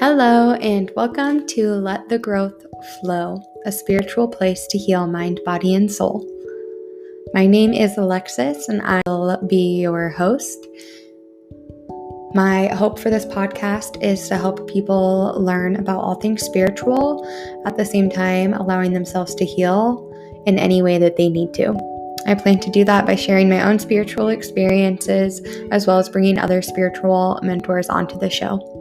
Hello, and welcome to Let the Growth Flow, a spiritual place to heal mind, body, and soul. My name is Alexis, and I'll be your host. My hope for this podcast is to help people learn about all things spiritual, at the same time, allowing themselves to heal in any way that they need to. I plan to do that by sharing my own spiritual experiences, as well as bringing other spiritual mentors onto the show.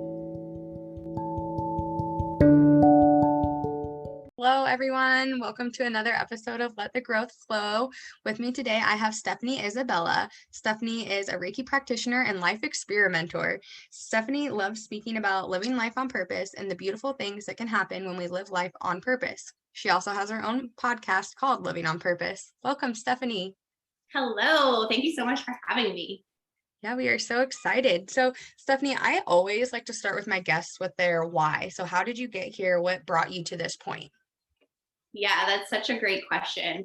Hello, everyone. Welcome to another episode of Let the Growth Flow. With me today, I have Stephanie Isabella. Stephanie is a Reiki practitioner and life experimenter. Stephanie loves speaking about living life on purpose and the beautiful things that can happen when we live life on purpose. She also has her own podcast called Living on Purpose. Welcome, Stephanie. Hello. Thank you so much for having me. Yeah, we are so excited. So, Stephanie, I always like to start with my guests with their why. So, how did you get here? What brought you to this point? Yeah, that's such a great question.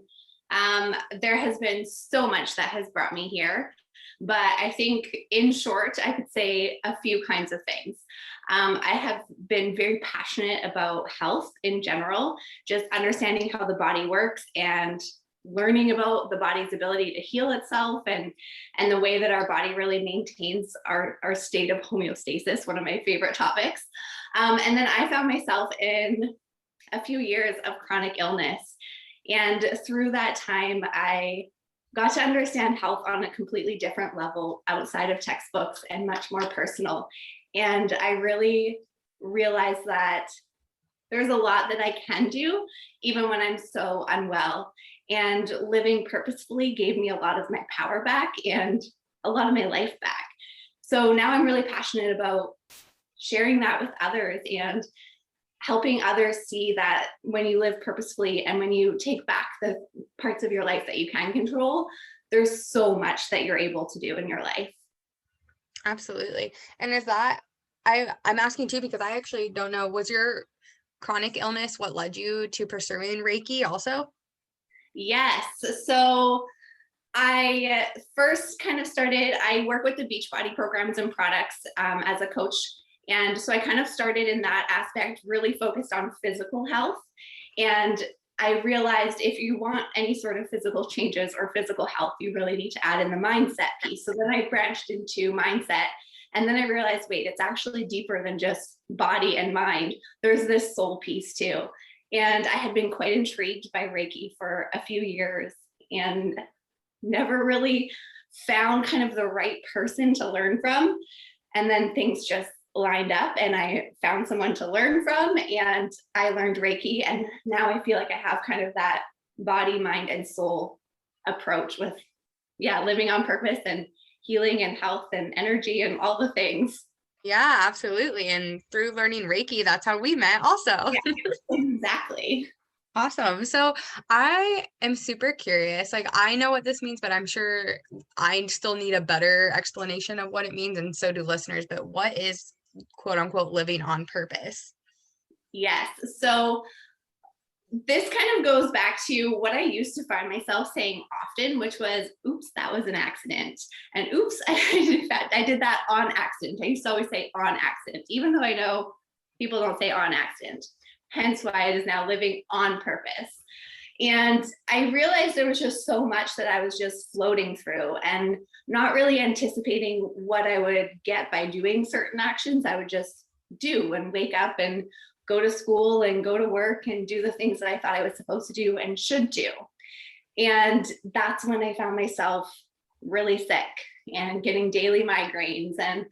There has been so much that has brought me here, but I think in short, I could say a few kinds of things. I have been very passionate about health in general, just understanding how the body works and learning about the body's ability to heal itself and the way that our body really maintains our state of homeostasis, one of my favorite topics. And then I found myself in a few years of chronic illness. And through that time, I got to understand health on a completely different level outside of textbooks and much more personal. And I really realized that there's a lot that I can do, even when I'm so unwell. And living purposefully gave me a lot of my power back and a lot of my life back. So now I'm really passionate about sharing that with others and helping others see that when you live purposefully and when you take back the parts of your life that you can control, there's so much that you're able to do in your life. Absolutely. And is that, I'm asking too, because I actually don't know, was your chronic illness what led you to pursuing Reiki also? Yes. So I first kind of started, I work with the Beachbody programs and products as a coach. And so I kind of started in that aspect, really focused on physical health. And I realized if you want any sort of physical changes or physical health, you really need to add in the mindset piece. So then I branched into mindset. And then I realized, wait, it's actually deeper than just body and mind. There's this soul piece too. And I had been quite intrigued by Reiki for a few years and never really found kind of the right person to learn from. And then things just lined up and I found someone to learn from and I learned Reiki. And now I feel like I have kind of that body, mind, and soul approach with, living on purpose and healing and health and energy and all the things. Yeah, absolutely. And through learning Reiki, that's how we met also. Yeah, exactly. Awesome. So I am super curious. Like, I know what this means, but I'm sure I still need a better explanation of what it means. And so do listeners. But what is quote unquote living on purpose? Yes. So this kind of goes back to what I used to find myself saying often, which was, oops, that was an accident. And oops, I did that on accident. I used to always say on accident, even though I know people don't say on accident. Hence why it is now living on purpose. And I realized there was just so much that I was just floating through and not really anticipating what I would get by doing certain actions. I would just do and wake up and go to school and go to work and do the things that I thought I was supposed to do and should do. And that's when I found myself really sick and getting daily migraines and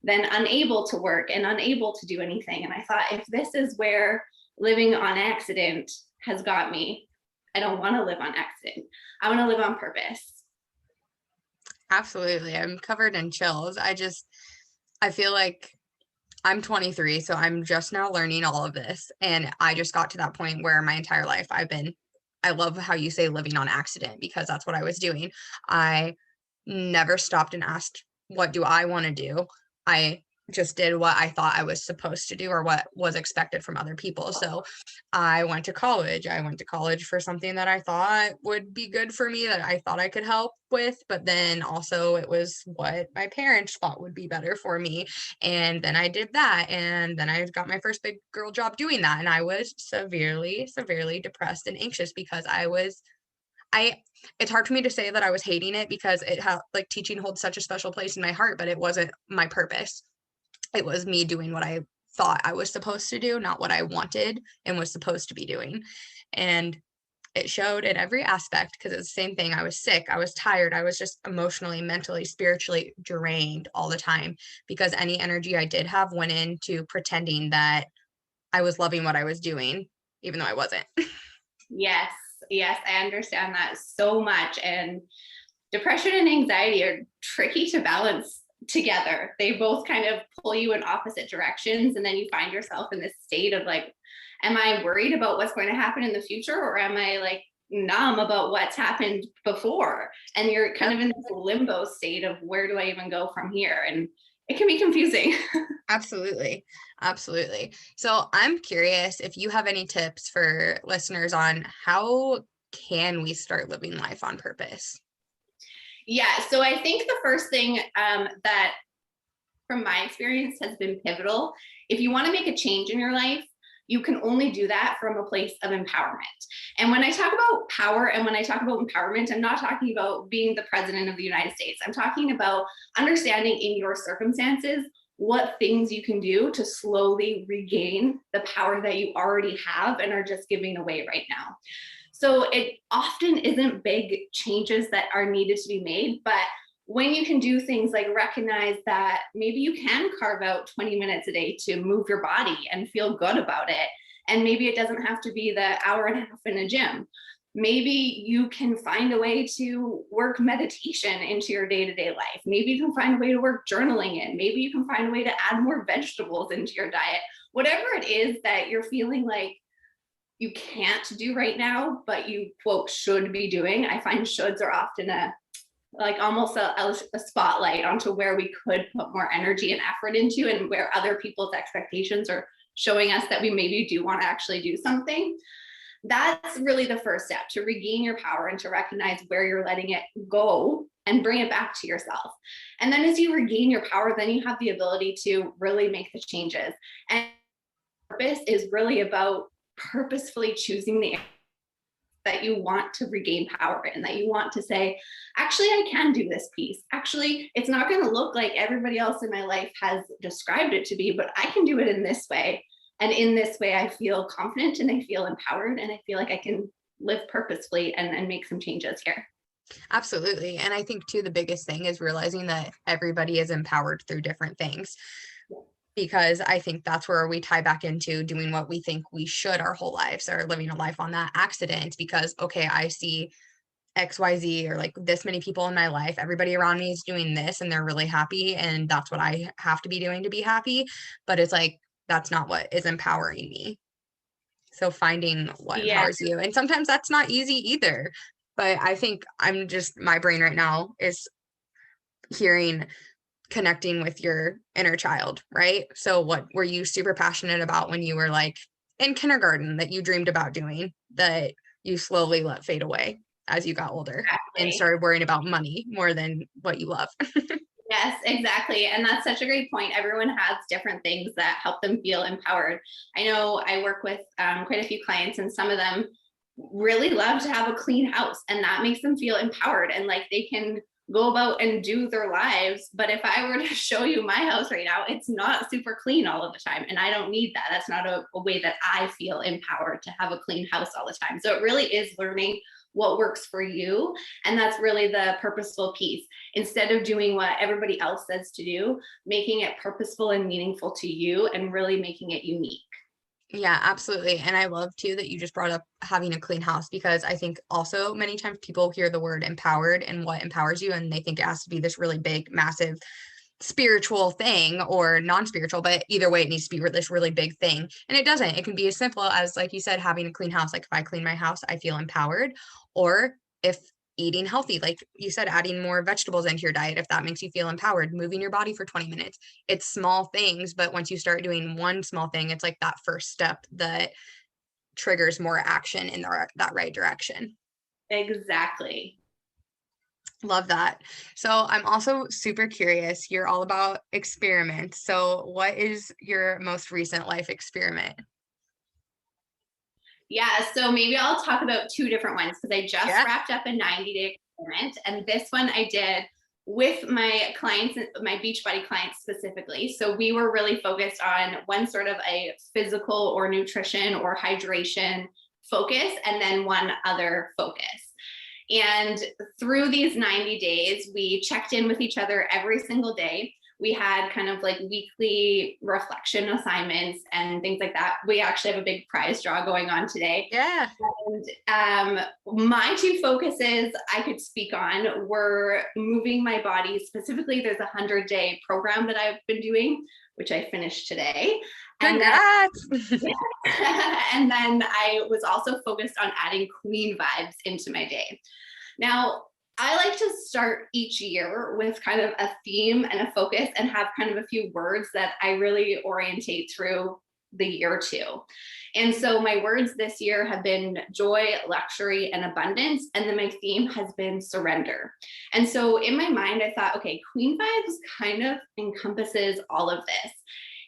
then unable to work and unable to do anything. And I thought, if this is where living on accident has got me, I don't want to live on accident. I want to live on purpose. Absolutely. I'm covered in chills. I feel like I'm 23, so I'm just now learning all of this. And I just got to that point where my entire life I love how you say living on accident, because that's what I was doing. I never stopped and asked, what do I want to do? I just did what I thought I was supposed to do or what was expected from other people. So I went to college. I went to college for something that I thought would be good for me, that I thought I could help with, but then also it was what my parents thought would be better for me. And then I did that. And then I got my first big girl job doing that. And I was severely, severely depressed and anxious because it's hard for me to say that I was hating it because like teaching holds such a special place in my heart, but it wasn't my purpose. It was me doing what I thought I was supposed to do, not what I wanted and was supposed to be doing. And it showed in every aspect because it's the same thing. I was sick. I was tired. I was just emotionally, mentally, spiritually drained all the time because any energy I did have went into pretending that I was loving what I was doing, even though I wasn't. Yes, yes, I understand that so much. And depression and anxiety are tricky to balance together. They both kind of pull you in opposite directions. And then you find yourself in this state of like, am I worried about what's going to happen in the future? Or am I like numb about what's happened before? And you're kind of in this limbo state of where do I even go from here? And it can be confusing. Absolutely. Absolutely. So I'm curious if you have any tips for listeners on how can we start living life on purpose? Yeah. So I think the first thing that from my experience has been pivotal. If you want to make a change in your life, you can only do that from a place of empowerment. And when I talk about power and when I talk about empowerment, I'm not talking about being the president of the United States. I'm talking about understanding in your circumstances what things you can do to slowly regain the power that you already have and are just giving away right now. So it often isn't big changes that are needed to be made, but when you can do things like recognize that maybe you can carve out 20 minutes a day to move your body and feel good about it. And maybe it doesn't have to be the hour and a half in a gym. Maybe you can find a way to work meditation into your day-to-day life. Maybe you can find a way to work journaling in. Maybe you can find a way to add more vegetables into your diet. Whatever it is that you're feeling like you can't do right now, but you quote should be doing. I find shoulds are often almost a spotlight onto where we could put more energy and effort into and where other people's expectations are showing us that we maybe do want to actually do something. That's really the first step, to regain your power and to recognize where you're letting it go and bring it back to yourself. And then as you regain your power, then you have the ability to really make the changes. And purpose is really about purposefully choosing the that you want to regain power in, that you want to say, actually, I can do this piece. Actually, it's not going to look like everybody else in my life has described it to be, but I can do it in this way. And in this way, I feel confident and I feel empowered and I feel like I can live purposefully and make some changes here. Absolutely. And I think too, the biggest thing is realizing that everybody is empowered through different things. Because I think that's where we tie back into doing what we think we should our whole lives, or living a life on that accident. Because, okay, I see XYZ or like this many people in my life, everybody around me is doing this and they're really happy. And that's what I have to be doing to be happy. But it's like, that's not what is empowering me. So finding what empowers you. And sometimes that's not easy either. But I think my brain right now is hearing connecting with your inner child, right? So what were you super passionate about when you were like in kindergarten that you dreamed about doing that you slowly let fade away as you got older and started worrying about money more than what you love? Yes, exactly. And that's such a great point. Everyone has different things that help them feel empowered. I know I work with quite a few clients and some of them really love to have a clean house and that makes them feel empowered and like they can go about and do their lives. But if I were to show you my house right now, it's not super clean all of the time. And I don't need that. That's not a way that I feel empowered to have a clean house all the time. So it really is learning what works for you. And that's really the purposeful piece. Instead of doing what everybody else says to do, making it purposeful and meaningful to you and really making it unique. Yeah, absolutely. And I love too that you just brought up having a clean house, because I think also many times people hear the word empowered and what empowers you, and they think it has to be this really big, massive spiritual thing or non-spiritual, but either way, it needs to be this really big thing. And it doesn't. It can be as simple as, like you said, having a clean house. Like if I clean my house, I feel empowered. Or if eating healthy, like you said, adding more vegetables into your diet if that makes you feel empowered, moving your body for 20 minutes. It's small things, but once you start doing one small thing, it's like that first step that triggers more action in that right direction. Exactly. Love that. So I'm also super curious. You're all about experiments. So what is your most recent life experiment? Yeah, so maybe I'll talk about two different ones because I just Yeah. wrapped up a 90-day experiment. And this one I did with my clients, my Beachbody clients specifically. So we were really focused on one sort of a physical or nutrition or hydration focus, and then one other focus. And through these 90 days, we checked in with each other every single day. We had kind of like weekly reflection assignments and things like that. We actually have a big prize draw going on today. Yeah. And my two focuses I could speak on were moving my body. Specifically, there's a 100-day program that I've been doing, which I finished today. Congrats. And then I was also focused on adding queen vibes into my day. Now, I like to start each year with kind of a theme and a focus and have kind of a few words that I really orientate through the year to. And so my words this year have been joy, luxury, and abundance. And then my theme has been surrender. And so in my mind, I thought, okay, queen vibes kind of encompasses all of this.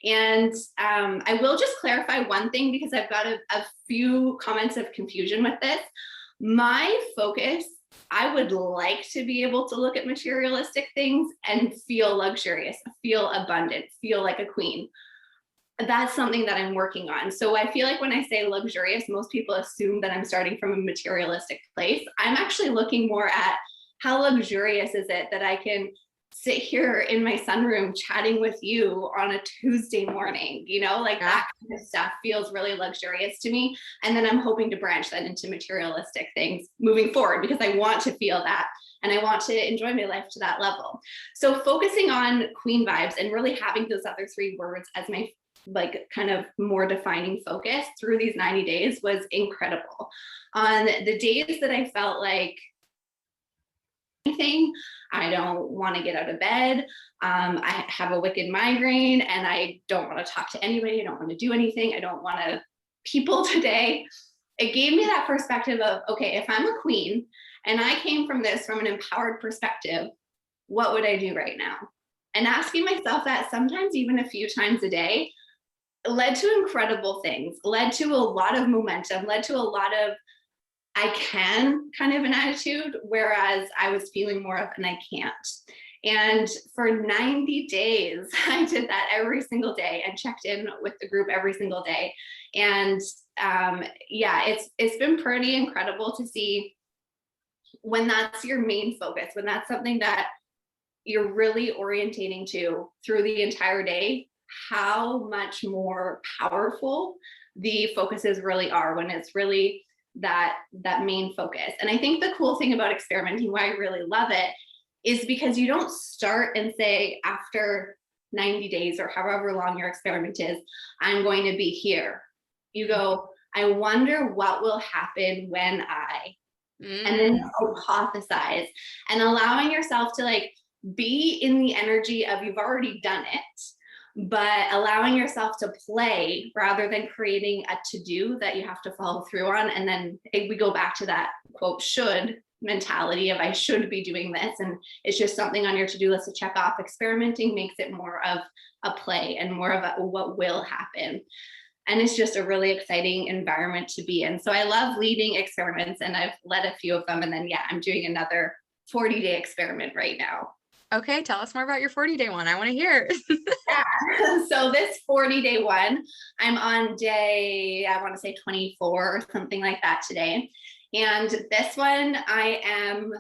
And I will just clarify one thing because I've got a few comments of confusion with this. My focus, I would like to be able to look at materialistic things and feel luxurious, feel abundant, feel like a queen. That's something that I'm working on. So I feel like when I say luxurious, most people assume that I'm starting from a materialistic place. I'm actually looking more at how luxurious is it that I can sit here in my sunroom chatting with you on a Tuesday morning, like that kind of stuff feels really luxurious to me. And then I'm hoping to branch that into materialistic things moving forward because I want to feel that and I want to enjoy my life to that level. So focusing on queen vibes and really having those other three words as my like kind of more defining focus through these 90 days was incredible. On the days that I felt like anything, I don't want to get out of bed. I have a wicked migraine and I don't want to talk to anybody. I don't want to do anything. I don't want to people today. It gave me that perspective of, okay, if I'm a queen and I came from this from an empowered perspective, what would I do right now? And asking myself that sometimes even a few times a day led to incredible things, led to a lot of momentum, led to a lot of I can kind of an attitude, whereas I was feeling more of an I can't. And for 90 days, I did that every single day and checked in with the group every single day. And yeah, it's been pretty incredible to see when that's your main focus, when that's something that you're really orientating to through the entire day, how much more powerful the focuses really are when it's really that main focus. And I think the cool thing about experimenting, why I really love it, is because you don't start and say after 90 days or however long your experiment is, I'm going to be here. You go, I wonder what will happen when and then hypothesize and allowing yourself to like be in the energy of you've already done it, but allowing yourself to play rather than creating a to-do that you have to follow through on. And then we go back to that quote, should mentality of I should be doing this. And it's just something on your to-do list to check off. Experimenting makes it more of a play and more of a what will happen. And it's just a really exciting environment to be in. So I love leading experiments and I've led a few of them. And then, yeah, I'm doing another 40-day experiment right now. Okay, tell us more about your 40-day one. I want to hear. Yeah. So this 40-day one, I'm on day, I want to say 24 or something like that today. And this one I am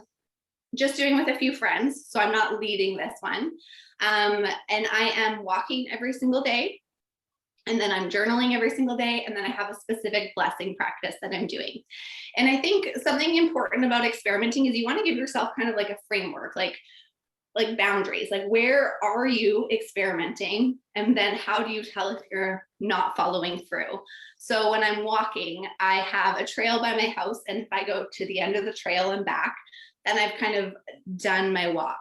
just doing with a few friends. So I'm not leading this one. And I am walking every single day. And then I'm journaling every single day. And then I have a specific blessing practice that I'm doing. And I think something important about experimenting is you want to give yourself kind of like a framework, like boundaries, like where are you experimenting? And then how do you tell if you're not following through? So when I'm walking, I have a trail by my house. And if I go to the end of the trail and back, and I've kind of done my walk.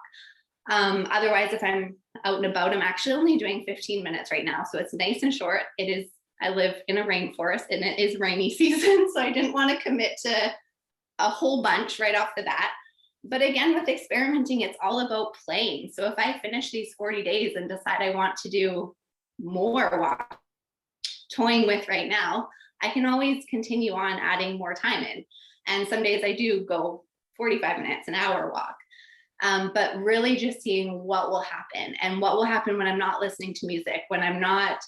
Otherwise, if I'm out and about, I'm actually only doing 15 minutes right now. So it's nice and short. I live in a rainforest and it is rainy season. So I didn't want to commit to a whole bunch right off the bat. But again, with experimenting, it's all about playing. So if I finish these 40 days and decide I want to do more walk, toying with right now, I can always continue on adding more time in. And some days I do go 45 minutes, an hour walk. But really just seeing what will happen and what will happen when I'm not listening to music, when I'm not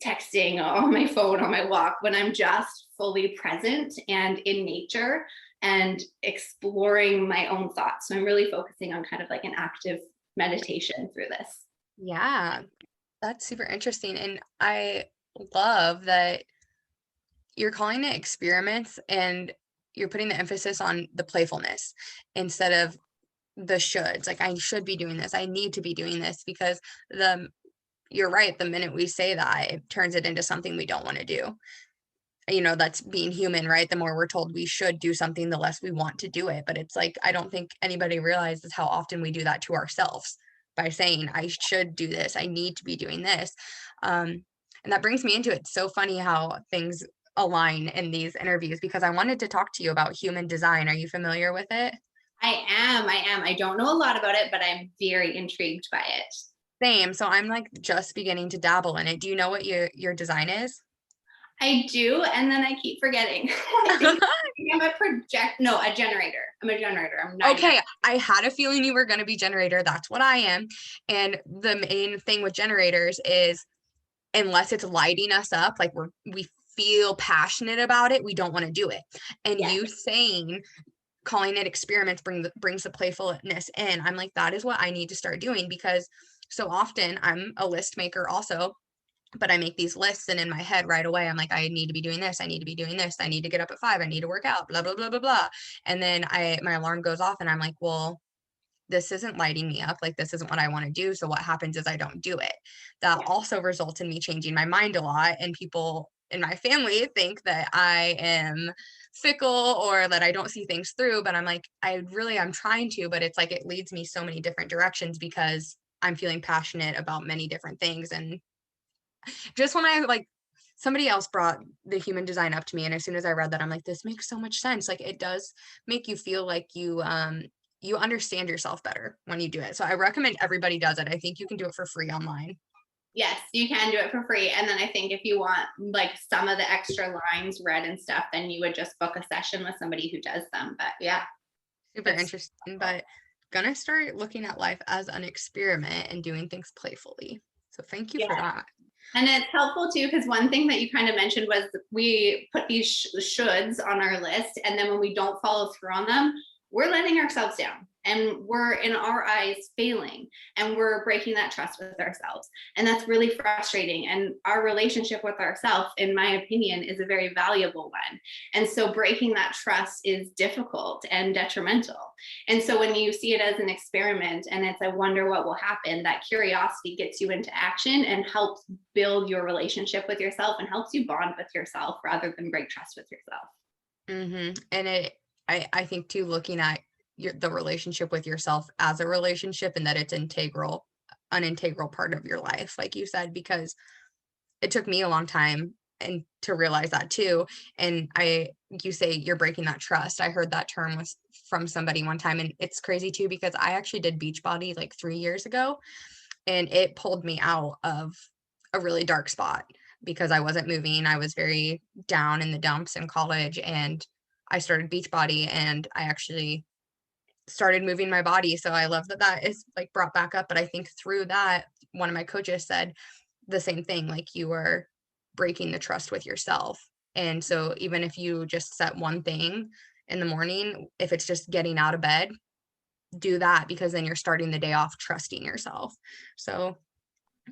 texting on my phone on my walk, when I'm just fully present and in nature and exploring my own thoughts. So I'm really focusing on kind of like an active meditation through this. Yeah, that's super interesting. And I love that you're calling it experiments and you're putting the emphasis on the playfulness instead of the shoulds. Like, I should be doing this. I need to be doing this, because you're right. The minute we say that, it turns it into something we don't want to do. That's being human, right? The more we're told we should do something, the less we want to do it. But it's like, I don't think anybody realizes how often we do that to ourselves by saying, I should do this. I need to be doing this. And that brings me into it. It's so funny how things align in these interviews, because I wanted to talk to you about human design. Are you familiar with it? I am. I don't know a lot about it, but I'm very intrigued by it. Same. So I'm like just beginning to dabble in it. Do you know what your design is? I do, and then I keep forgetting. I think I'm a generator. I'm a generator. I'm not. Okay, I had a feeling you were going to be generator. That's what I am. And the main thing with generators is, unless it's lighting us up, like we feel passionate about it, we don't want to do it. And you saying, calling it experiments brings the playfulness in. I'm like, that is what I need to start doing, because so often I'm a list maker also, but I make these lists, and in my head right away, I'm like, I need to be doing this. I need to be doing this. I need to get up at 5. I need to work out, blah, blah, blah, blah, blah. And then my alarm goes off and I'm like, well, this isn't lighting me up. Like, this isn't what I want to do. So what happens is I don't do it. That also results in me changing my mind a lot. And people in my family think that I am fickle or that I don't see things through. But I'm like, I'm trying to, but it's like, it leads me so many different directions because I'm feeling passionate about many different things. And just when somebody else brought the human design up to me, and as soon as I read that, I'm like, this makes so much sense. Like, it does make you feel like you understand yourself better when you do it. So I recommend everybody does it. I think you can do it for free online. Yes, you can do it for free. And then I think if you want like some of the extra lines read and stuff, then you would just book a session with somebody who does them. But yeah. Super interesting, but gonna start looking at life as an experiment and doing things playfully. So thank you for that. And it's helpful too, because one thing that you kind of mentioned was we put these shoulds on our list, and then when we don't follow through on them, we're letting ourselves down, and we're in our eyes failing, and we're breaking that trust with ourselves. And that's really frustrating. And our relationship with ourselves, in my opinion, is a very valuable one. And so breaking that trust is difficult and detrimental. And so when you see it as an experiment and it's, I wonder what will happen, that curiosity gets you into action and helps build your relationship with yourself and helps you bond with yourself rather than break trust with yourself. Mm-hmm. And I think too, looking at the relationship with yourself as a relationship, and that it's an integral part of your life, like you said, because it took me a long time and to realize that too. And you say you're breaking that trust. I heard that term was from somebody one time, and it's crazy too, because I actually did Beachbody like 3 years ago, and it pulled me out of a really dark spot because I wasn't moving. I was very down in the dumps in college, and I started Beachbody, and I actually started moving my body. So I love that is like brought back up. But I think through that, one of my coaches said the same thing, like, you are breaking the trust with yourself. And so even if you just set one thing in the morning, if it's just getting out of bed, do that, because then you're starting the day off trusting yourself. So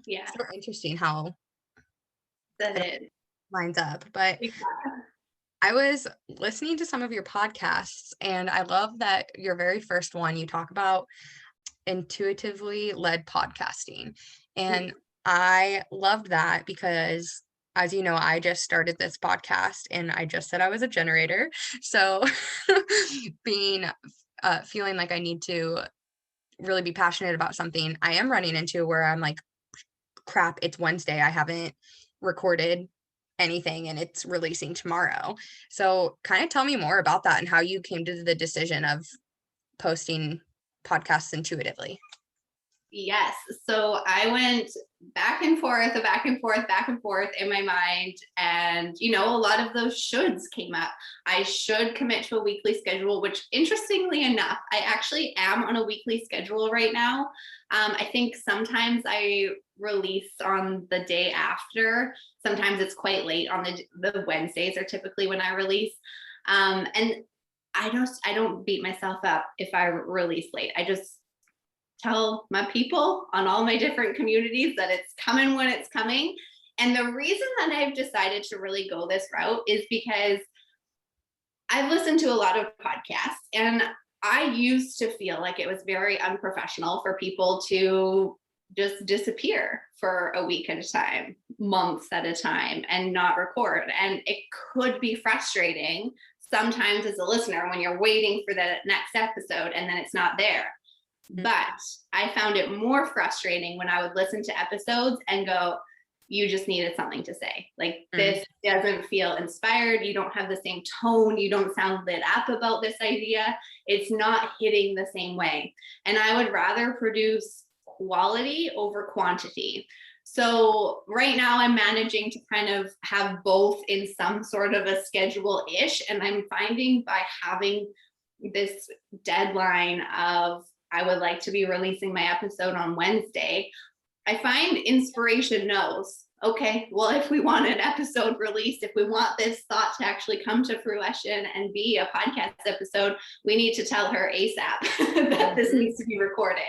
yeah, it's so interesting how that it lines up. But I was listening to some of your podcasts, and I love that your very first one, you talk about intuitively led podcasting. And I loved that because, as you know, I just started this podcast and I just said I was a generator. So being feeling like I need to really be passionate about something, I am running into where I'm like, crap, it's Wednesday. I haven't recorded anything and it's releasing tomorrow. So kind of tell me more about that and how you came to the decision of posting podcasts intuitively. Yes. So I went back and forth in my mind. And, a lot of those shoulds came up. I should commit to a weekly schedule, which interestingly enough, I actually am on a weekly schedule right now. I think sometimes I release on the day after. Sometimes it's quite late on the Wednesdays are typically when I release. And I don't beat myself up if I release late. I just tell my people on all my different communities that it's coming when it's coming. And the reason that I've decided to really go this route is because I've listened to a lot of podcasts, and I used to feel like it was very unprofessional for people to just disappear for a week at a time, months at a time, and not record. And it could be frustrating sometimes as a listener when you're waiting for the next episode and then it's not there. But I found it more frustrating when I would listen to episodes and go, you just needed something to say. Like, this doesn't feel inspired. You don't have the same tone. You don't sound lit up about this idea. It's not hitting the same way. And I would rather produce quality over quantity. So right now I'm managing to kind of have both in some sort of a schedule-ish. And I'm finding by having this deadline of, I would like to be releasing my episode on Wednesday, I find inspiration knows, okay, well, if we want an episode released, if we want this thought to actually come to fruition and be a podcast episode, we need to tell her ASAP that this needs to be recorded.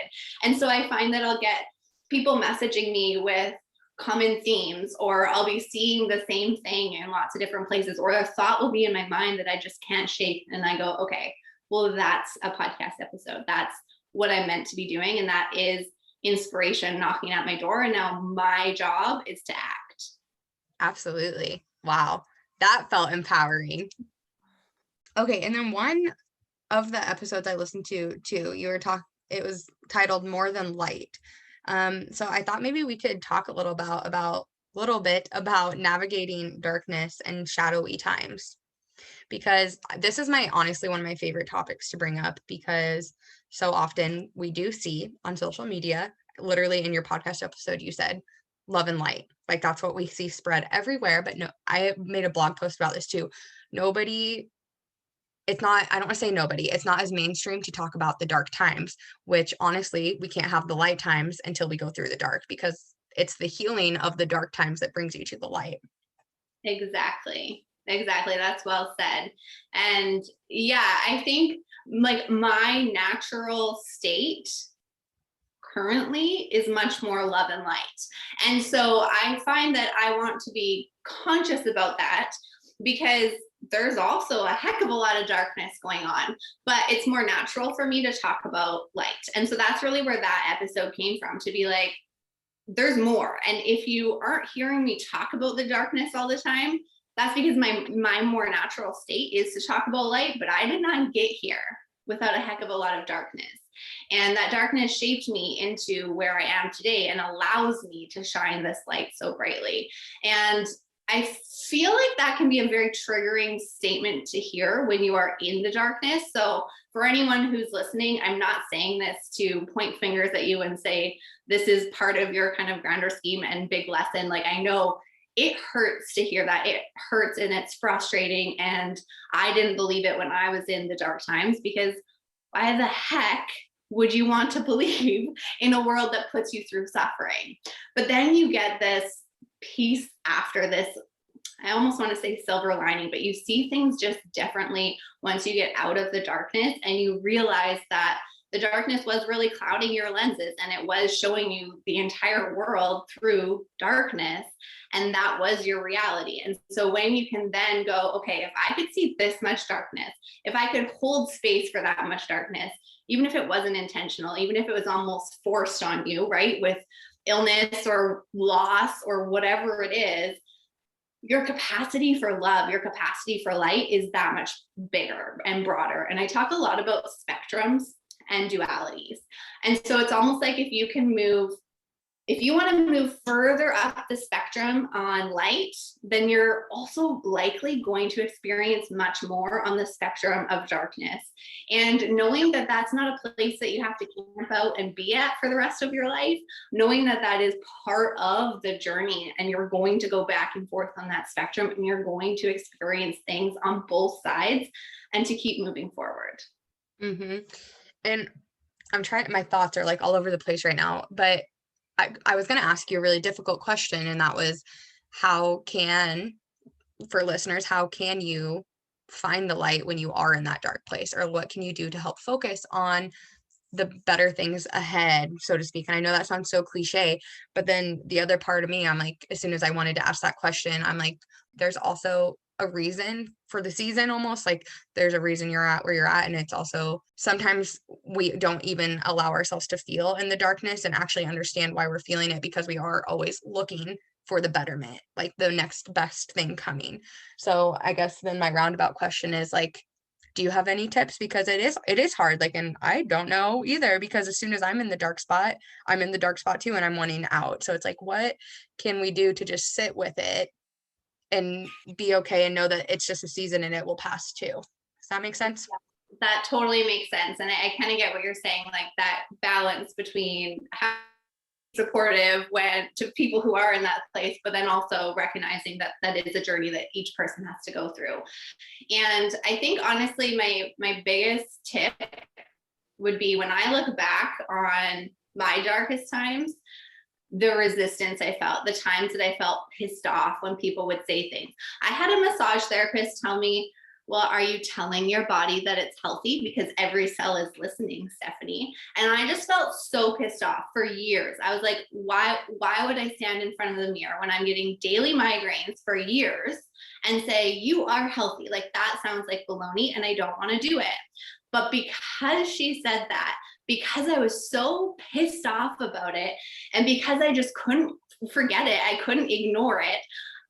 And so I find that I'll get people messaging me with common themes, or I'll be seeing the same thing in lots of different places, or a thought will be in my mind that I just can't shake. And I go, okay, well, that's a podcast episode. That's what I'm meant to be doing. And that is inspiration knocking at my door. And now my job is to act. Absolutely. Wow. That felt empowering. Okay. And then one of the episodes I listened to too, it was titled More Than Light. So I thought maybe we could talk a little bit about navigating darkness and shadowy times, because this is honestly one of my favorite topics to bring up, because so often we do see on social media, literally in your podcast episode, you said love and light. Like, that's what we see spread everywhere. But no, I made a blog post about this too. I don't want to say nobody, it's not as mainstream to talk about the dark times, which honestly, we can't have the light times until we go through the dark, because it's the healing of the dark times that brings you to the light. Exactly. That's well said. And yeah, I think like my natural state currently is much more love and light. And so I find that I want to be conscious about that, because there's also a heck of a lot of darkness going on, but it's more natural for me to talk about light. And so that's really where that episode came from, to be like, there's more. And if you aren't hearing me talk about the darkness all the time, that's because my more natural state is to talk about light, but I did not get here without a heck of a lot of darkness. And that darkness shaped me into where I am today and allows me to shine this light so brightly. And I feel like that can be a very triggering statement to hear when you are in the darkness. So for anyone who's listening, I'm not saying this to point fingers at you and say, this is part of your kind of grander scheme and big lesson. Like, I know it hurts to hear that. It hurts and it's frustrating. And I didn't believe it when I was in the dark times, because why the heck would you want to believe in a world that puts you through suffering? But then you get this peace after this, I almost want to say silver lining, but you see things just differently once you get out of the darkness, and you realize that the darkness was really clouding your lenses, and it was showing you the entire world through darkness, and that was your reality. And so when you can then go, okay, if I could see this much darkness, if I could hold space for that much darkness, even if it wasn't intentional, even if it was almost forced on you, right, with illness or loss or whatever it is, your capacity for love, your capacity for light is that much bigger and broader. And I talk a lot about spectrums and dualities. And so it's almost like if you want to move further up the spectrum on light, then you're also likely going to experience much more on the spectrum of darkness. And knowing that that's not a place that you have to camp out and be at for the rest of your life, knowing that that is part of the journey and you're going to go back and forth on that spectrum and you're going to experience things on both sides and to keep moving forward. Mm-hmm. And I'm trying, my thoughts are like all over the place right now, but I was going to ask you a really difficult question, and that was, for listeners, how can you find the light when you are in that dark place, or what can you do to help focus on the better things ahead, so to speak? And I know that sounds so cliche, but then the other part of me, I'm like, as soon as I wanted to ask that question, I'm like, there's also a reason for the season, almost like there's a reason you're at where you're at. And it's also sometimes we don't even allow ourselves to feel in the darkness and actually understand why we're feeling it, because we are always looking for the betterment, like the next best thing coming. So I guess then my roundabout question is like, do you have any tips? Because it is hard. Like, and I don't know either, because as soon as I'm in the dark spot, I'm in the dark spot too, and I'm wanting out. So it's like, what can we do to just sit with it and be okay and know that it's just a season and it will pass too? Does that make sense? That totally makes sense. And I kind of get what you're saying, like that balance between how supportive to people who are in that place, but then also recognizing that that is a journey that each person has to go through. And I think honestly, my biggest tip would be, when I look back on my darkest times, the resistance I felt, the times that I felt pissed off when people would say things. I had a massage therapist tell me, well, are you telling your body that it's healthy? Because every cell is listening, Stephanie. And I just felt so pissed off for years. I was like, why would I stand in front of the mirror when I'm getting daily migraines for years and say, you are healthy? Like, that sounds like baloney and I don't want to do it. But because she said that, because I was so pissed off about it, and because I just couldn't forget it, I couldn't ignore it,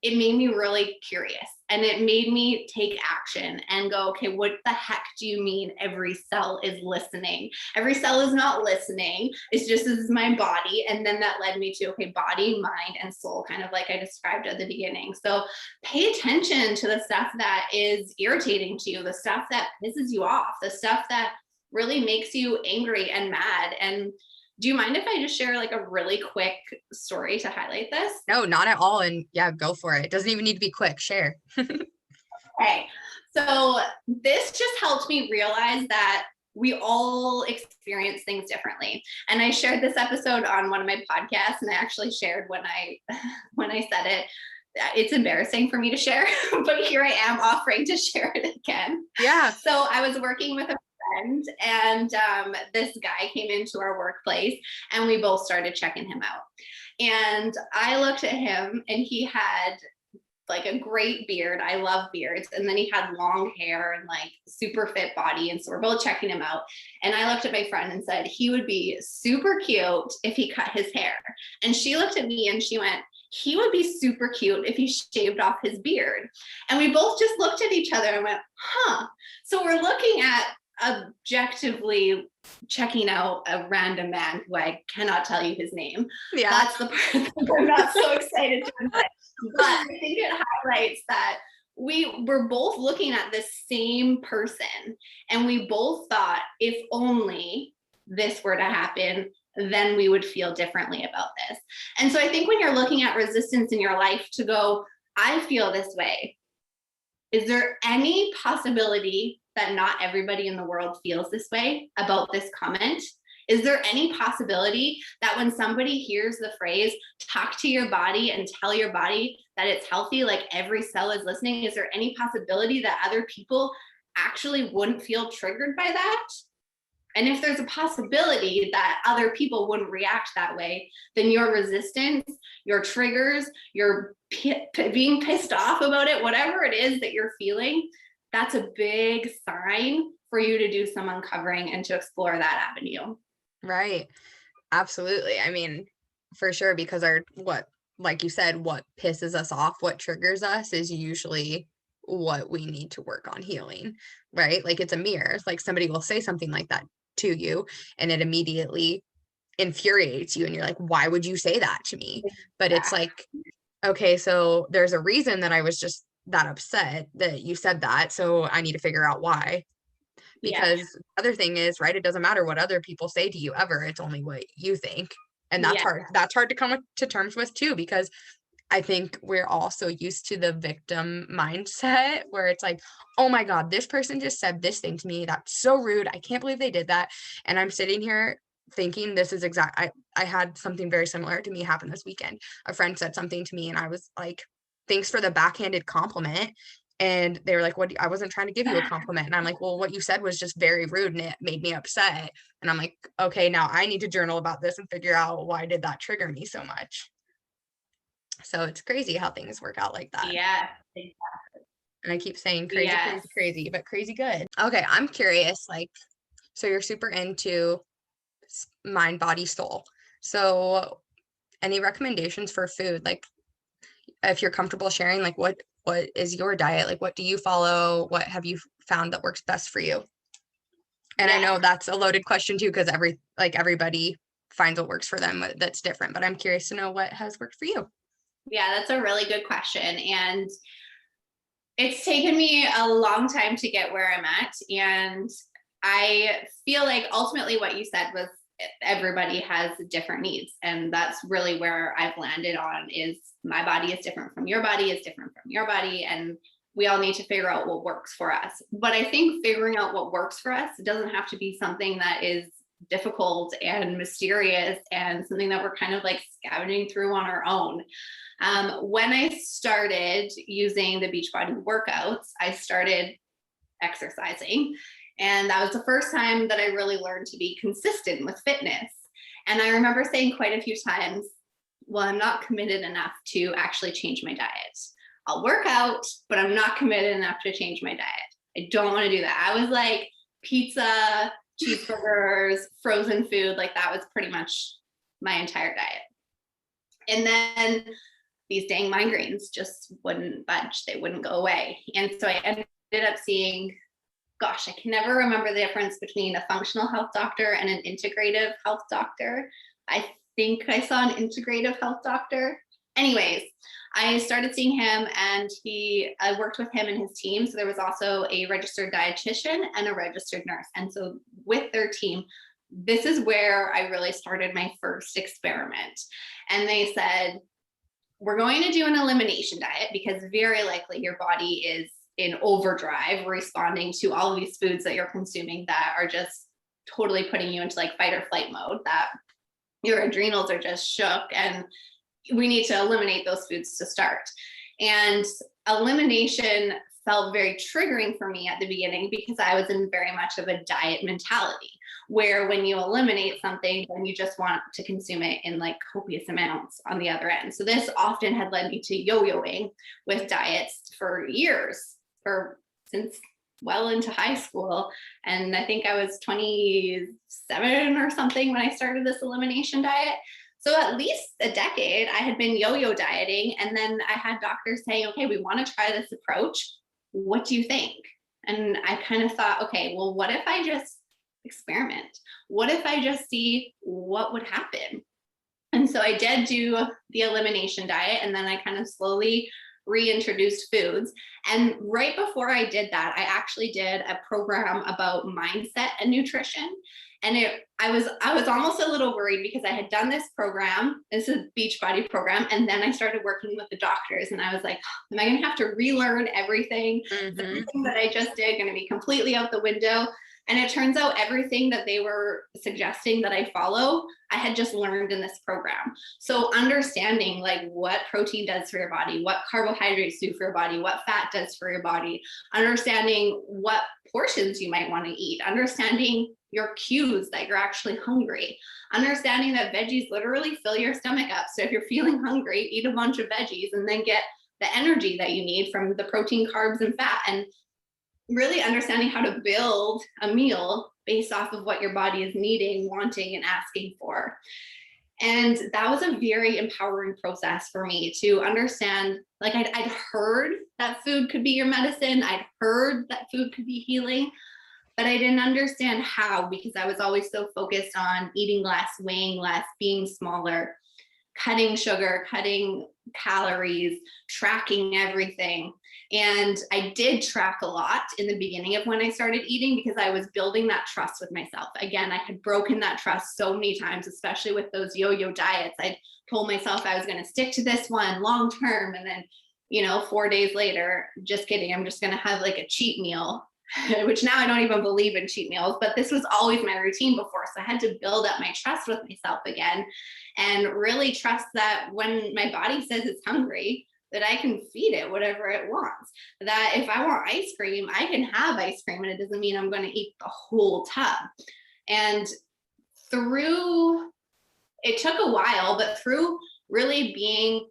it made me really curious, and it made me take action and go, okay, what the heck do you mean every cell is listening? Every cell is not listening. It's just, this is my body. And then that led me to, okay, body, mind, and soul, kind of like I described at the beginning. So pay attention to the stuff that is irritating to you, the stuff that pisses you off, the stuff that really makes you angry and mad. And do you mind if I just share like a really quick story to highlight this? No, not at all. And yeah, go for it. It doesn't even need to be quick. Share. Okay. So this just helped me realize that we all experience things differently. And I shared this episode on one of my podcasts, and I actually shared when I said it. It's embarrassing for me to share, but here I am offering to share it again. Yeah. So I was working with a friend, and this guy came into our workplace, and we both started checking him out. And I looked at him, and he had like a great beard. I love beards. And then he had long hair and like super fit body. And so we're both checking him out. And I looked at my friend and said, he would be super cute if he cut his hair. And she looked at me and she went, he would be super cute if he shaved off his beard. And we both just looked at each other and went, huh. So we're looking at objectively checking out a random man who I cannot tell you his name. Yeah. That's the part that I'm not so excited to admit. But I think it highlights that we were both looking at the same person, and we both thought, if only this were to happen, then we would feel differently about this. And so I think when you're looking at resistance in your life, to go, I feel this way, is there any possibility that not everybody in the world feels this way about this comment? Is there any possibility that when somebody hears the phrase, talk to your body and tell your body that it's healthy, like every cell is listening, is there any possibility that other people actually wouldn't feel triggered by that? And if there's a possibility that other people wouldn't react that way, then your resistance, your triggers, your being pissed off about it, whatever it is that you're feeling, that's a big sign for you to do some uncovering and to explore that avenue. Right. Absolutely. I mean, for sure, because like you said, what pisses us off, what triggers us is usually what we need to work on healing, right? Like it's a mirror. It's like somebody will say something like that to you and it immediately infuriates you and you're like, why would you say that to me? But it's like, okay, so there's a reason that I was just that upset that you said that, so I need to figure out why. Because the other thing is, right, it doesn't matter what other people say to you ever, it's only what you think. And that's hard to come to terms with too, because I think we're all so used to the victim mindset where it's like, oh my God, this person just said this thing to me. That's so rude. I can't believe they did that. And I'm sitting here thinking this is I had something very similar to me happen this weekend. A friend said something to me and I was like, thanks for the backhanded compliment. And they were like, what? I wasn't trying to give you a compliment. And I'm like, well, what you said was just very rude and it made me upset. And I'm like, okay, now I need to journal about this and figure out why did that trigger me so much. So it's crazy how things work out like that. Yeah. And I keep saying crazy, crazy, but crazy good. Okay, I'm curious, like, so you're super into mind, body, soul. So any recommendations for food? Like, if you're comfortable sharing, like what is your diet? Like, what do you follow? What have you found that works best for you? And I know that's a loaded question too, because everybody finds what works for them that's different, but I'm curious to know what has worked for you. Yeah, that's a really good question. And it's taken me a long time to get where I'm at. And I feel like ultimately what you said was everybody has different needs. And that's really where I've landed on is my body is different from your body, is different from your body. And we all need to figure out what works for us. But I think figuring out what works for us doesn't have to be something that is difficult and mysterious and something that we're kind of like scavenging through on our own. When I started using the Beachbody workouts, I started exercising. And that was the first time that I really learned to be consistent with fitness. And I remember saying quite a few times, well, I'm not committed enough to actually change my diet. I'll work out, but I'm not committed enough to change my diet. I don't want to do that. I was like pizza, cheeseburgers, frozen food. Like that was pretty much my entire diet. And then these dang migraines just wouldn't budge. They wouldn't go away. And so I ended up seeing, gosh, I can never remember the difference between a functional health doctor and an integrative health doctor. I think I saw an integrative health doctor. Anyways, I started seeing him and I worked with him and his team. So there was also a registered dietitian and a registered nurse. And so with their team, this is where I really started my first experiment. And they said, we're going to do an elimination diet because very likely your body is in overdrive responding to all of these foods that you're consuming that are just totally putting you into like fight or flight mode, that your adrenals are just shook and we need to eliminate those foods to start. And elimination felt very triggering for me at the beginning because I was in very much of a diet mentality where when you eliminate something, then you just want to consume it in like copious amounts on the other end. So this often had led me to yo-yoing with diets for years, since well into high school. And I think I was 27 or something when I started this elimination diet. So at least a decade I had been yo-yo dieting. And then I had doctors saying, okay, we want to try this approach. What do you think? And I kind of thought, okay, well, what if I just experiment? What if I just see what would happen? And so I did do the elimination diet, and then I kind of slowly reintroduced foods. And right before I did that, I actually did a program about mindset and nutrition. And I was almost a little worried because I had done this program, this is a Beachbody program, and then I started working with the doctors, and I was like, am I going to have to relearn everything? Mm-hmm. Everything that I just did going to be completely out the window? And it turns out everything that they were suggesting that I follow, I had just learned in this program. So understanding like what protein does for your body, what carbohydrates do for your body, what fat does for your body, understanding what portions you might want to eat, understanding your cues that you're actually hungry, understanding that veggies literally fill your stomach up. So if you're feeling hungry, eat a bunch of veggies and then get the energy that you need from the protein, carbs, and fat. And really understanding how to build a meal based off of what your body is needing, wanting, and asking for. And that was a very empowering process for me to understand, like I'd heard that food could be your medicine. I'd heard that food could be healing, but I didn't understand how, because I was always so focused on eating less, weighing less, being smaller, cutting sugar, cutting calories, tracking everything. And I did track a lot in the beginning of when I started eating, because I was building that trust with myself. Again, I had broken that trust so many times, especially with those yo-yo diets. I told myself I was going to stick to this one long term. And then, 4 days later, just kidding, I'm just going to have like a cheat meal, which now I don't even believe in cheat meals, but this was always my routine before. So I had to build up my trust with myself again, and really trust that when my body says it's hungry, that I can feed it whatever it wants. That if I want ice cream, I can have ice cream, and it doesn't mean I'm going to eat the whole tub. And it took a while, but through really being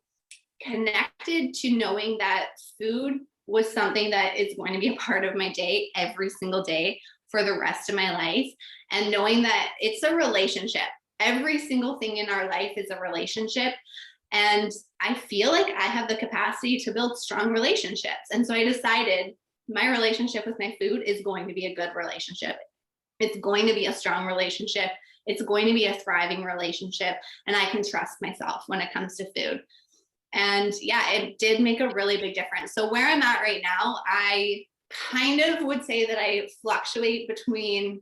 connected to knowing that food was something that is going to be a part of my day every single day for the rest of my life, and knowing that it's a relationship. Every single thing in our life is a relationship. And I feel like I have the capacity to build strong relationships. And so I decided my relationship with my food is going to be a good relationship. It's going to be a strong relationship. It's going to be a thriving relationship. And I can trust myself when it comes to food. And yeah, it did make a really big difference. So where I'm at right now, I kind of would say that I fluctuate between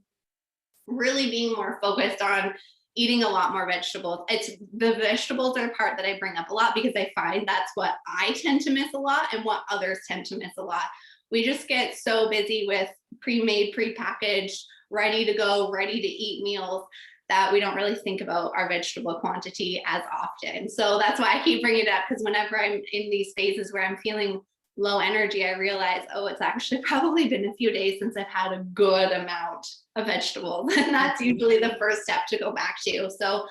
really being more focused on eating a lot more vegetables. It's the vegetables are the part that I bring up a lot, because I find that's what I tend to miss a lot and what others tend to miss a lot. We just get so busy with pre-made, pre-packaged, ready to go, ready to eat meals that we don't really think about our vegetable quantity as often. So that's why I keep bringing it up, because whenever I'm in these phases where I'm feeling low energy, I realize, it's actually probably been a few days since I've had a good amount of vegetables. And that's usually the first step to go back to. So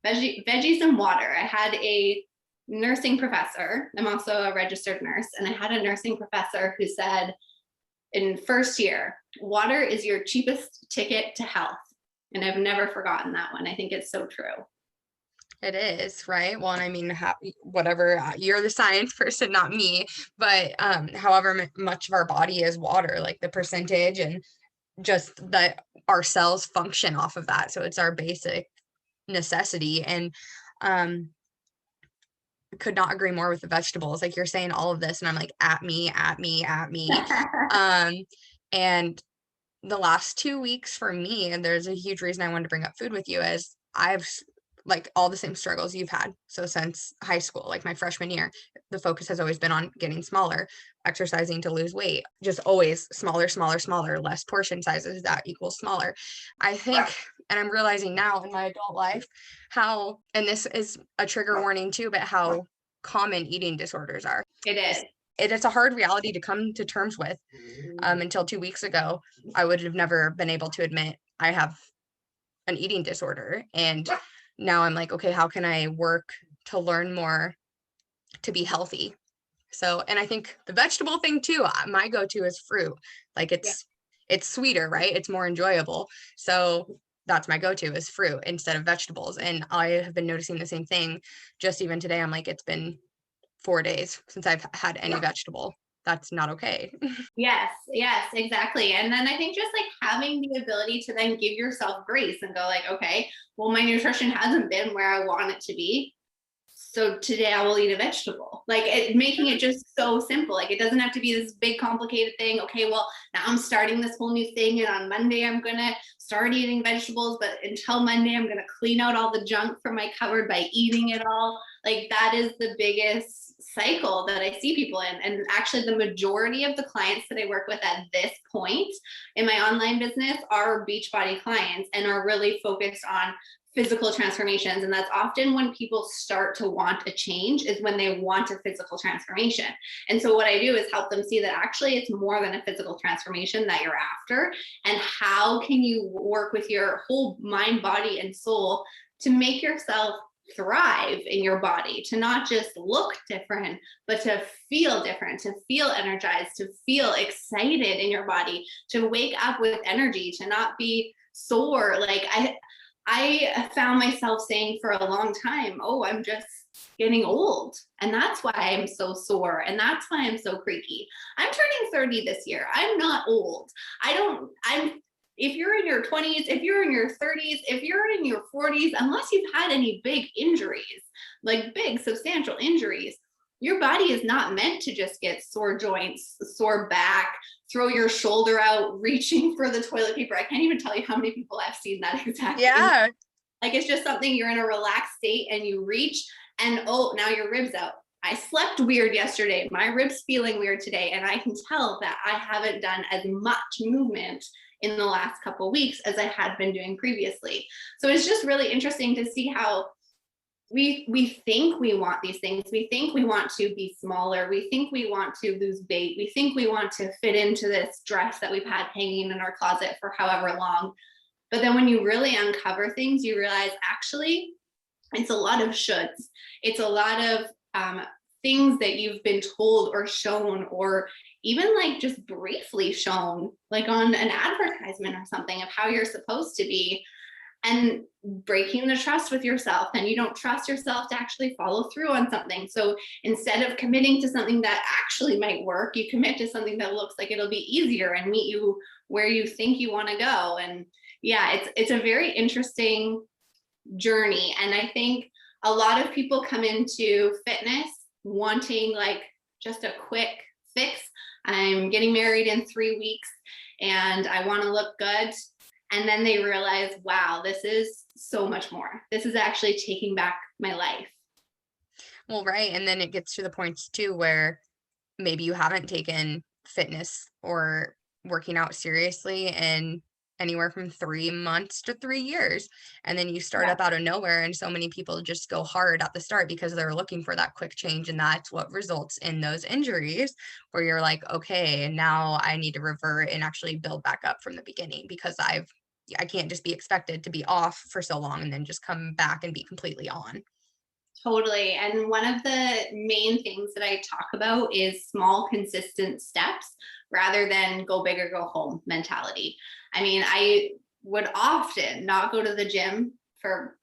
veggies and water. I had a nursing professor. I'm also a registered nurse. And I had a nursing professor who said in first year, water is your cheapest ticket to health. And I've never forgotten that one. I think it's so true. It is, right? Well, and I mean, whatever, you're the science person, not me, but however much of our body is water, like the percentage, and just that our cells function off of that. So it's our basic necessity. And could not agree more with the vegetables. Like, you're saying all of this, and I'm like, at me. And the last 2 weeks for me, and there's a huge reason I wanted to bring up food with you, is I've like all the same struggles you've had. So since high school, like my freshman year, the focus has always been on getting smaller, exercising to lose weight, just always smaller, less portion sizes, that equals smaller. I think, and I'm realizing now in my adult life how, and this is a trigger warning too, but how common eating disorders are. It is. It's a hard reality to come to terms with. Until 2 weeks ago, I would have never been able to admit I have an eating disorder. And now I'm like, okay, how can I work to learn more to be healthy? So, and I think the vegetable thing too, my go-to is fruit. Like it's sweeter, right? It's more enjoyable. So that's my go-to is fruit instead of vegetables. And I have been noticing the same thing. Just even today, I'm like, it's been 4 days since I've had any vegetable. That's not okay. Yes, exactly. And then I think just like having the ability to then give yourself grace and go like, okay, well, my nutrition hasn't been where I want it to be. So today I will eat a vegetable. Like making it just so simple. Like it doesn't have to be this big complicated thing. Okay, well, now I'm starting this whole new thing, and on Monday I'm going to start eating vegetables, but until Monday I'm going to clean out all the junk from my cupboard by eating it all. Like that is the biggest cycle that I see people in. And actually the majority of the clients that I work with at this point in my online business are Beachbody clients and are really focused on physical transformations. And that's often when people start to want a change, is when they want a physical transformation. And so what I do is help them see that actually it's more than a physical transformation that you're after. And how can you work with your whole mind, body, and soul to make yourself thrive in your body, to not just look different, but to feel different, to feel energized, to feel excited in your body, to wake up with energy, to not be sore. Like I found myself saying for a long time, oh, I'm just getting old. And that's why I'm so sore. And that's why I'm so creaky. I'm turning 30 this year. I'm not old. If you're in your 20s, if you're in your 30s, if you're in your 40s, unless you've had any big injuries, like big substantial injuries, your body is not meant to just get sore joints, sore back, throw your shoulder out, reaching for the toilet paper. I can't even tell you how many people I've seen that exact thing. Yeah. Like it's just something you're in a relaxed state and you reach and oh, now your rib's out. I slept weird yesterday. My rib's feeling weird today. And I can tell that I haven't done as much movement in the last couple of weeks as I had been doing previously. So it's just really interesting to see how we think we want these things. We think we want to be smaller. We think we want to lose weight. We think we want to fit into this dress that we've had hanging in our closet for however long. But then when you really uncover things, you realize actually it's a lot of shoulds. It's a lot of things that you've been told or shown, or even like just briefly shown, like on an advertisement or something of how you're supposed to be, and breaking the trust with yourself. And you don't trust yourself to actually follow through on something. So instead of committing to something that actually might work, you commit to something that looks like it'll be easier and meet you where you think you want to go. And yeah, it's a very interesting journey. And I think a lot of people come into fitness wanting like just a quick fix. I'm getting married in 3 weeks and I want to look good. And then they realize, wow, this is so much more. This is actually taking back my life. Well, right. And then it gets to the points too where maybe you haven't taken fitness or working out seriously in anywhere from 3 months to 3 years. And then you start up out of nowhere. And so many people just go hard at the start because they're looking for that quick change. And that's what results in those injuries where you're like, okay, now I need to revert and actually build back up from the beginning because I can't just be expected to be off for so long and then just come back and be completely on. Totally. And one of the main things that I talk about is small, consistent steps rather than go big or go home mentality. I mean, I would often not go to the gym for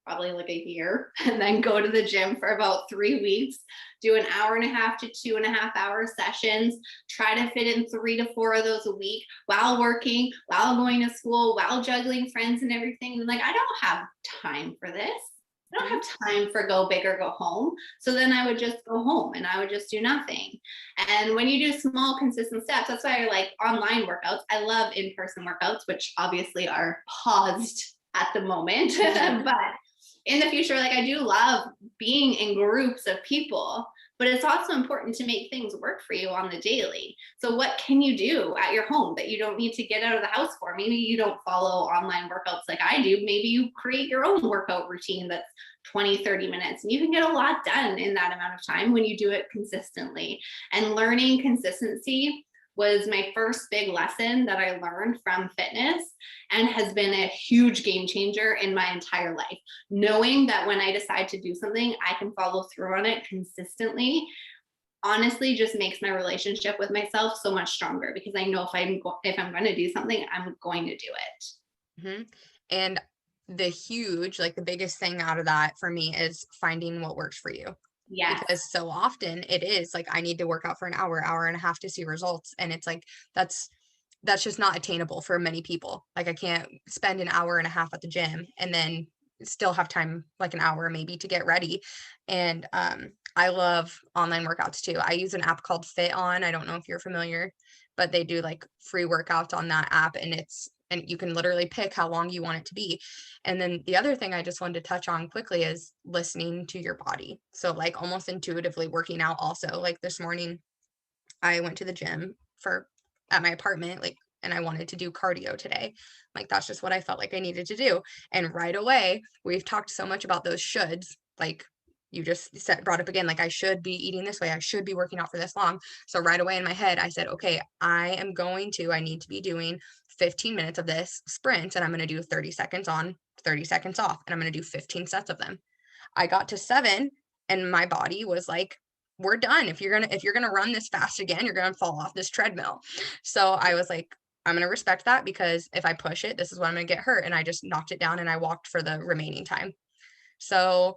probably like a year and then go to the gym for about 3 weeks, do an hour and a half to 2.5 hour sessions, try to fit in 3 to 4 of those a week while working, while going to school, while juggling friends and everything. And like, I don't have time for this. I don't have time for go big or go home. So then I would just go home and I would just do nothing. And when you do small, consistent steps, that's why I like online workouts. I love in-person workouts, which obviously are paused at the moment. But in the future, like I do love being in groups of people, but it's also important to make things work for you on the daily. So what can you do at your home that you don't need to get out of the house for? Maybe you don't follow online workouts like I do. Maybe you create your own workout routine that's 20, 30 minutes, and you can get a lot done in that amount of time when you do it consistently. And learning consistency was my first big lesson that I learned from fitness and has been a huge game changer in my entire life. Knowing that when I decide to do something, I can follow through on it consistently, honestly just makes my relationship with myself so much stronger because I know if I'm going to do something, I'm going to do it. Mm-hmm. And the biggest thing out of that for me is finding what works for you. Yes. Because so often it is like I need to work out for an hour and a half to see results. And it's like that's just not attainable for many people. Like I can't spend an hour and a half at the gym and then still have time like an hour maybe to get ready. And I love online workouts too. I use an app called Fit On. I don't know if you're familiar, but they do like free workouts on that app and you can literally pick how long you want it to be. And then the other thing I just wanted to touch on quickly is listening to your body. So like almost intuitively working out also. Like this morning I went to the gym at my apartment, like, and I wanted to do cardio today. Like that's just what I felt like I needed to do. And right away, we've talked so much about those shoulds, like you just brought up again, like I should be eating this way. I should be working out for this long. So right away in my head, I said, okay, I need to be doing 15 minutes of this sprint and I'm going to do 30 seconds on, 30 seconds off. And I'm going to do 15 sets of them. I got to 7 and my body was like, we're done. If you're going to run this fast again, you're going to fall off this treadmill. So I was like, I'm going to respect that, because if I push it, this is when I'm going to get hurt. And I just knocked it down and I walked for the remaining time. So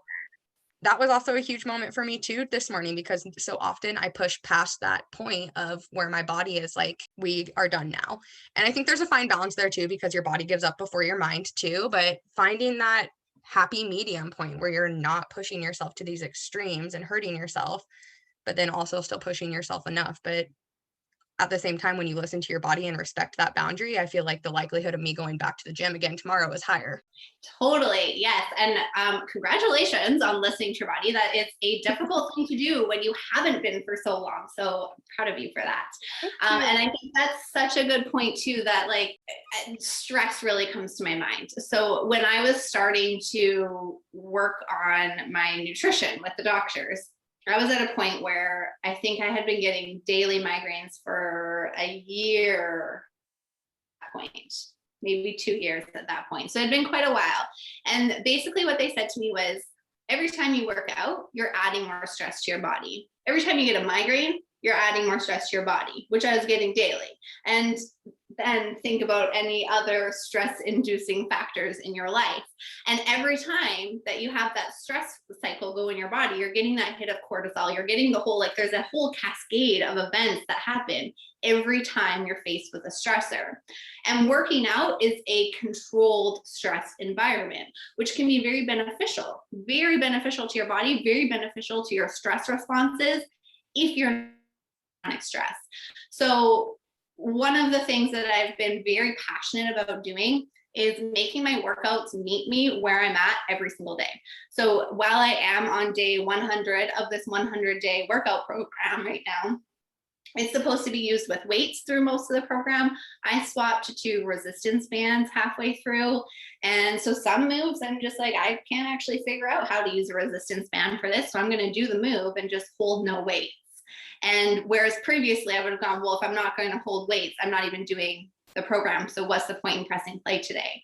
that was also a huge moment for me too this morning, because so often I push past that point of where my body is like, we are done now. And I think there's a fine balance there too, because your body gives up before your mind too. But finding that happy medium point where you're not pushing yourself to these extremes and hurting yourself, but then also still pushing yourself enough. But at the same time, when you listen to your body and respect that boundary, I feel like the likelihood of me going back to the gym again tomorrow is higher. Totally. Yes. And congratulations on listening to your body. That is a difficult thing to do when you haven't been for so long. So I'm proud of you for that. And I think that's such a good point too, that like stress really comes to my mind. So when I was starting to work on my nutrition with the doctors, I was at a point where I think I had been getting daily migraines for a year at that point, maybe 2 years at that point. So it had been quite a while. And basically what they said to me was, every time you work out, you're adding more stress to your body. Every time you get a migraine, you're adding more stress to your body, which I was getting daily. And then think about any other stress inducing factors in your life. And every time that you have that stress cycle go in your body, you're getting that hit of cortisol. You're getting the whole, like there's a whole cascade of events that happen every time you're faced with a stressor. And working out is a controlled stress environment, which can be very beneficial to your body, very beneficial to your stress responses if you're in chronic stress. So one of the things that I've been very passionate about doing is making my workouts meet me where I'm at every single day. So while I am on day 100 of this 100-day workout program right now, it's supposed to be used with weights through most of the program. I swapped to resistance bands halfway through. And so some moves, I'm just like, I can't actually figure out how to use a resistance band for this. So I'm going to do the move and just hold no weights. And whereas previously I would have gone, well, if I'm not going to hold weights, I'm not even doing the program. So what's the point in pressing play today?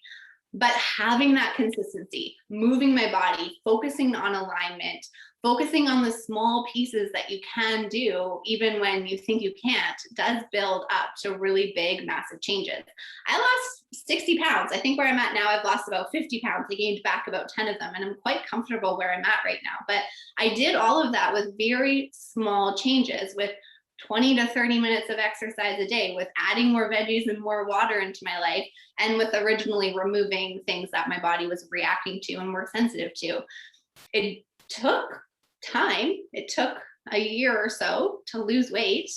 But having that consistency, moving my body, focusing on alignment, focusing on the small pieces that you can do, even when you think you can't, does build up to really big, massive changes. I lost 60 pounds. I think where I'm at now, I've lost about 50 pounds. I gained back about 10 of them, and I'm quite comfortable where I'm at right now. But I did all of that with very small changes, with 20 to 30 minutes of exercise a day, with adding more veggies and more water into my life, and with originally removing things that my body was reacting to and more sensitive to. It took time. It took a year or so to lose weight,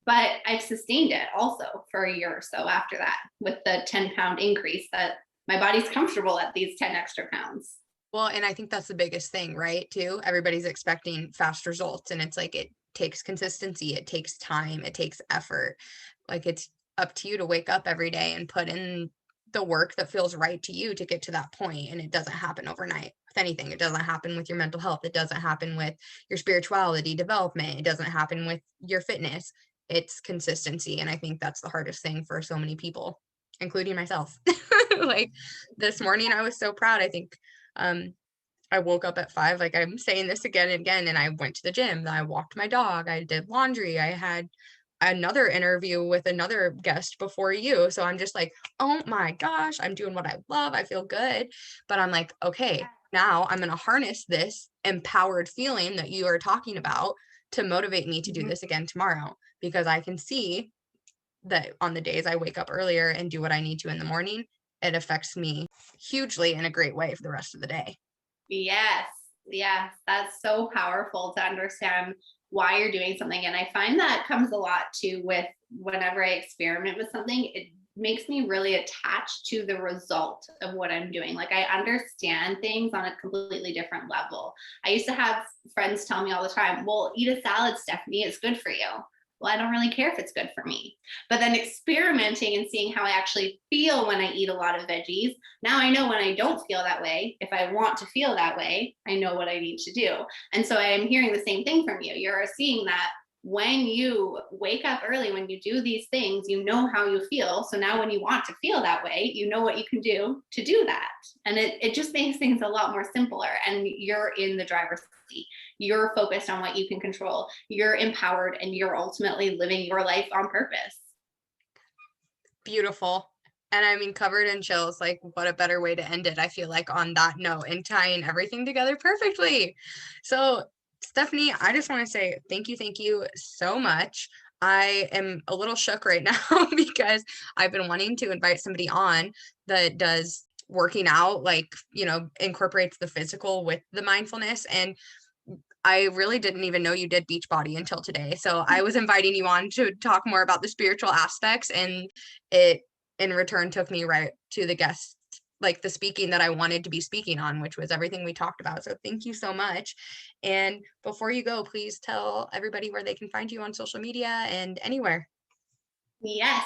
but I've sustained it also for a year or so after that, with the 10-pound increase, that my body's comfortable at these 10 extra pounds. Well, and I think that's the biggest thing, right? Too. Everybody's expecting fast results, and it's like, it takes consistency, it takes time, it takes effort. Like, it's up to you to wake up every day and put in the work that feels right to you to get to that point. And it doesn't happen overnight with anything. It doesn't happen with your mental health. It doesn't happen with your spirituality development. It doesn't happen with your fitness. It's consistency. And I think that's the hardest thing for so many people, including myself. Like, this morning I was so proud. I think I woke up at 5, like I'm saying this again and again, and I went to the gym. I walked my dog. I did laundry. I had another interview with another guest before you. So I'm just like, oh my gosh, I'm doing what I love. I feel good. But I'm like, okay, now I'm going to harness this empowered feeling that you are talking about to motivate me to do this again tomorrow, because I can see that on the days I wake up earlier and do what I need to in the morning, it affects me hugely in a great way for the rest of the day. Yes, that's so powerful to understand why you're doing something. And I find that comes a lot too with whenever I experiment with something, it makes me really attached to the result of what I'm doing. Like, I understand things on a completely different level. I used to have friends tell me all the time, well, eat a salad, Stephanie, it's good for you. Well, I don't really care if it's good for me. But then experimenting and seeing how I actually feel when I eat a lot of veggies, now I know when I don't feel that way, if I want to feel that way, I know what I need to do. And so I am hearing the same thing from you. You're seeing that when you wake up early, when you do these things, you know how you feel. So now when you want to feel that way, you know what you can do to do that. And it just makes things a lot more simpler. And you're in the driver's seat. You're focused on what you can control. You're empowered, and you're ultimately living your life on purpose. beautiful. And I mean, covered in chills, like what a better way to end it, I feel like, on that note and tying everything together perfectly. So Stephanie, I just want to say thank you so much. I am a little shook right now because I've been wanting to invite somebody on that does working out, like, incorporates the physical with the mindfulness. And I really didn't even know you did Beachbody until today. So I was inviting you on to talk more about the spiritual aspects, and it in return took me right to the guest, like the speaking that I wanted to be speaking on, which was everything we talked about. So thank you so much. And before you go, please tell everybody where they can find you on social media and anywhere. Yes.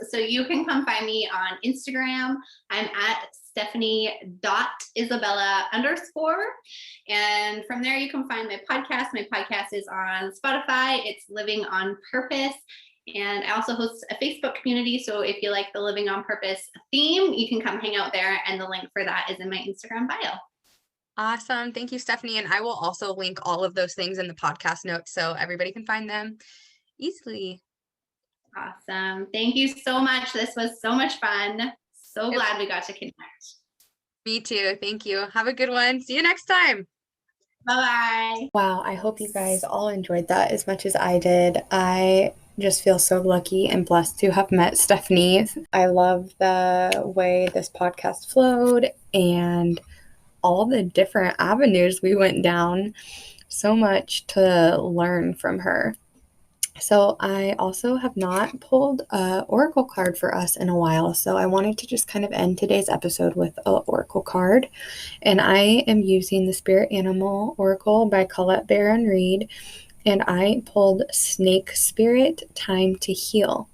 So you can come find me on Instagram. I'm at Stephanie.Isabella_. And from there, you can find my podcast. My podcast is on Spotify. It's Living on Purpose. And I also host a Facebook community. So if you like the Living on Purpose theme, you can come hang out there. And the link for that is in my Instagram bio. Awesome. Thank you, Stephanie. And I will also link all of those things in the podcast notes so everybody can find them easily. Awesome. Thank you so much. This was so much fun. So glad we got to connect. Me too. Thank you. Have a good one. See you next time. Bye-bye. Wow, I hope you guys all enjoyed that as much as I did. I just feel so lucky and blessed to have met Stephanie. I love the way this podcast flowed and all the different avenues we went down. So much to learn from her. So I also have not pulled an oracle card for us in a while, so I wanted to just kind of end today's episode with an oracle card. And I am using the Spirit Animal Oracle by Colette Baron Reed, and I pulled Snake Spirit, Time to Heal.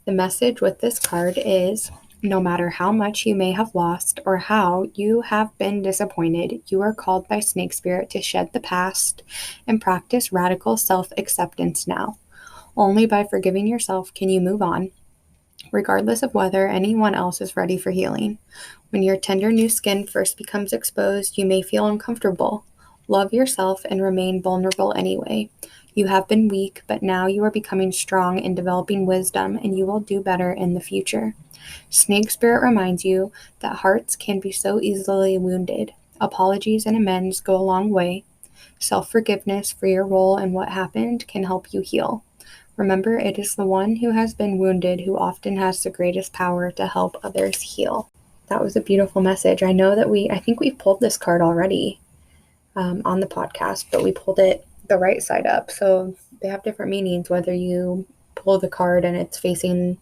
The message with this card is, no matter how much you may have lost or how you have been disappointed, you are called by Snake Spirit to shed the past and practice radical self-acceptance now. Only by forgiving yourself can you move on, regardless of whether anyone else is ready for healing. When your tender new skin first becomes exposed, you may feel uncomfortable. Love yourself and remain vulnerable anyway. You have been weak, but now you are becoming strong and developing wisdom, and you will do better in the future. Snake Spirit reminds you that hearts can be so easily wounded. Apologies and amends go a long way. Self-forgiveness for your role in what happened can help you heal. Remember, it is the one who has been wounded who often has the greatest power to help others heal. That was a beautiful message. I know that I think we've pulled this card already on the podcast, but we pulled it the right side up. So they have different meanings, whether you pull the card and it's facing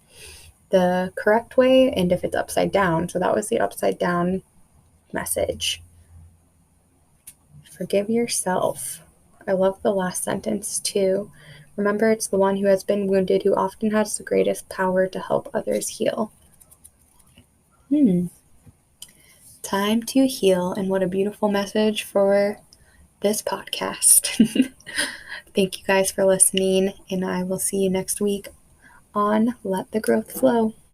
the correct way and if it's upside down. So that was the upside down message. Forgive yourself. I love the last sentence too. Remember, it's the one who has been wounded who often has the greatest power to help others heal. Time to heal, and what a beautiful message for this podcast. Thank you guys for listening, and I will see you next week on Let the Growth Flow.